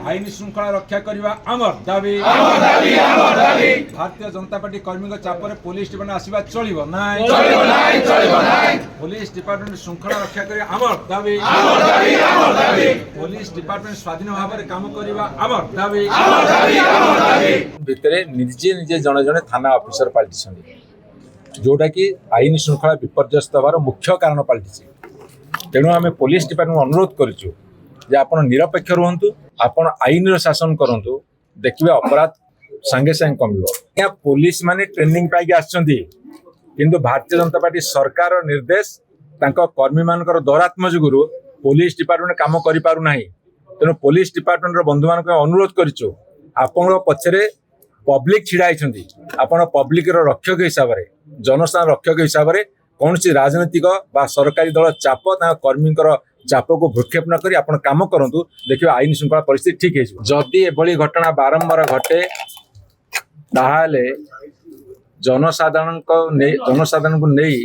आईन श्रृंखला रक्षा करने आमर दाबी भारतीय जनता पार्टी कर्मी चापर पुलिस डिपार्टमेंट आसवा चलो ना पुलिस डिपार्टमेंट श्रृंखला रक्षा कर आमर दाबी पुलिस डिपार्टमेंट स्वाधीन भाव में काम करवा आमर दाबी भितर निजे निजे जड़े जड़े थाना ऑफिसर पलटि जोटा कि आईन श्रृंखला विपर्यस्त हबार मुख्य कारण पलटि तेणु आम पुलिस डिपार्टमेंट अनुरोध करूँ जे आप निरपेक्ष रुहतु आपण आईन शासन करूँ देखिए अपराध सांगे सांगे कम पुलिस माने ट्रेनिंग पाई किंतु भारतीय जनता पार्टी सरकार निर्देश कर्मी मान दौरात्म जुगुरु पुलिस डिपार्टमेंट काम करि पारु नाही तेणु पुलिस डिपार्टमेंट बंधु मान अनुरोध करिछु आपण पछरे पब्लिक छिड़ा होती आपण पब्लिक रक्षक हिसाब से जनसाधारण रक्षक हिसाब से कौन सी राजनीतिक बा सरकारी दल चाप कर्मी चाप को भ्रूक्षेप न करी आपण काम करंतु देखिए आईन श्रृंखला परिस्थिति ठीक है जदि एभली घटना बारंबार घटे ताहाले जनसाधारण को नहीं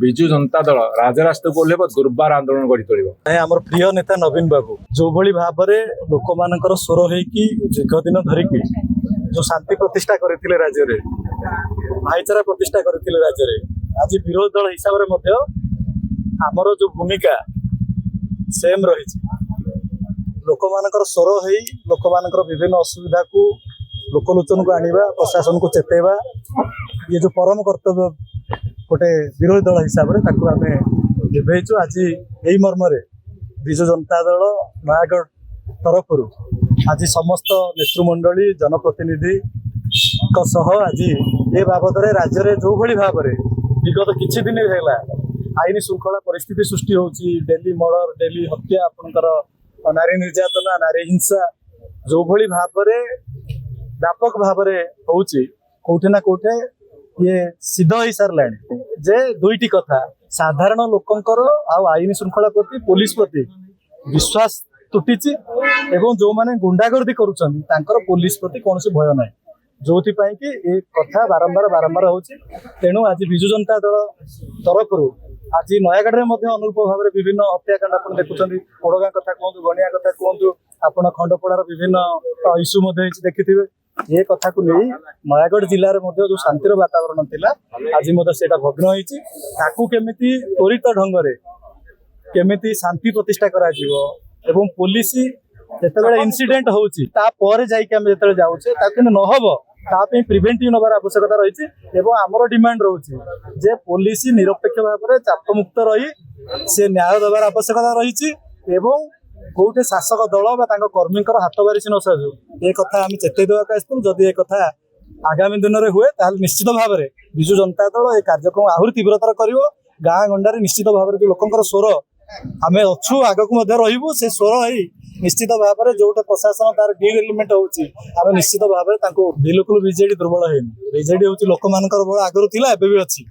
विजु जनता दल राजरास्ता को ओह्लेब दुर्बार आंदोलन गढ़ी तोड़ आमर प्रिय नेता नवीन बाबू जो भली भाव में लोक मानकर स्वर होगी दीर्घ दिन धरिकी जो शांति प्रतिष्ठा करते राज्य में भाईचारा प्रतिष्ठा करते राज्य में आज विरोधी दल हिसाब से आमर जो भूमिका सेम रही लोक मानकर स्वर हो लोक मानकर विभिन्न असुविधा को लोकलोचन को आनिबा प्रशासन को चेतेबा ये जो परम कर्तव्य गोटे विरोधी दल हिसाब से आम निभेचु आज यही मर्म विजु जनता दल नयागढ़ तरफ आज समस्त नेतृमंडली जनप्रतिनिधि आज ये बाबद राज्य में जो भली भाव में विगत किछि दिन है आईन श्रृंखला परिस्थिति सृष्टि होची डेली मर्डर डेली हत्या आपनकर नारी निर्यातना नारी हिंसा जो भली भाव में व्यापक भाव में होची कोठे ना कोठे ये सिद्ध हो सारे जे दुईटी कथा साधारण लोकंकर आईन श्रृंखला प्रति पुलिस प्रति विश्वास तुटी एवं जो माने गुंडागर्दी करुछन तांकर पुलिस प्रति कौन भय ना जो कि ये कथा बारंबार होची तेणु आज विजु जनता दल तरफ आज नयागढ़ में अनुरूप भाव में विभिन्न हत्याकांड आप देखुं ओडगाँ कथा कहतु गणिया कथा कहतु आप खंडपड़ार विभिन्न इश्यू देखिथे ये कथा को नहीं नयागढ़ जिले में जो शांतिर वातावरण थिला आज से भग्न होती केमिति त्वरित ढंग से केमिति शांति प्रतिष्ठा करा एवं पुलिस जिते इनसीडेंट होची जाऊे नहब तापी प्रिवेंटिव नबार आवश्यकता रही आमर डिमांड रोचे जे पुलिस निरपेक्ष भाव में चाप मुक्त रही से न्याय देवार आवश्यकता रही कोटे शासक दल कर्मी हाथ बारिश न साजू ये कथा आम चेतई देवाक आसू जदि एक कथा आगामी दिन में हुए ताल निश्चित भाव में विजु जनता दल ये कार्यक्रम आहरी तीव्रतर कर गाँ गंडार निश्चित भाव में जो लोकंर स्वर आम अच्छू आगक रही से स्वर है निश्चित भाव में जो प्रशासन तार डिवेलपमेंट होची आम निश्चित भाव में बिल्कुल बीजेडी दुर्बल है बीजेडी हूँ लोक मान बल आगुरी भी अच्छी।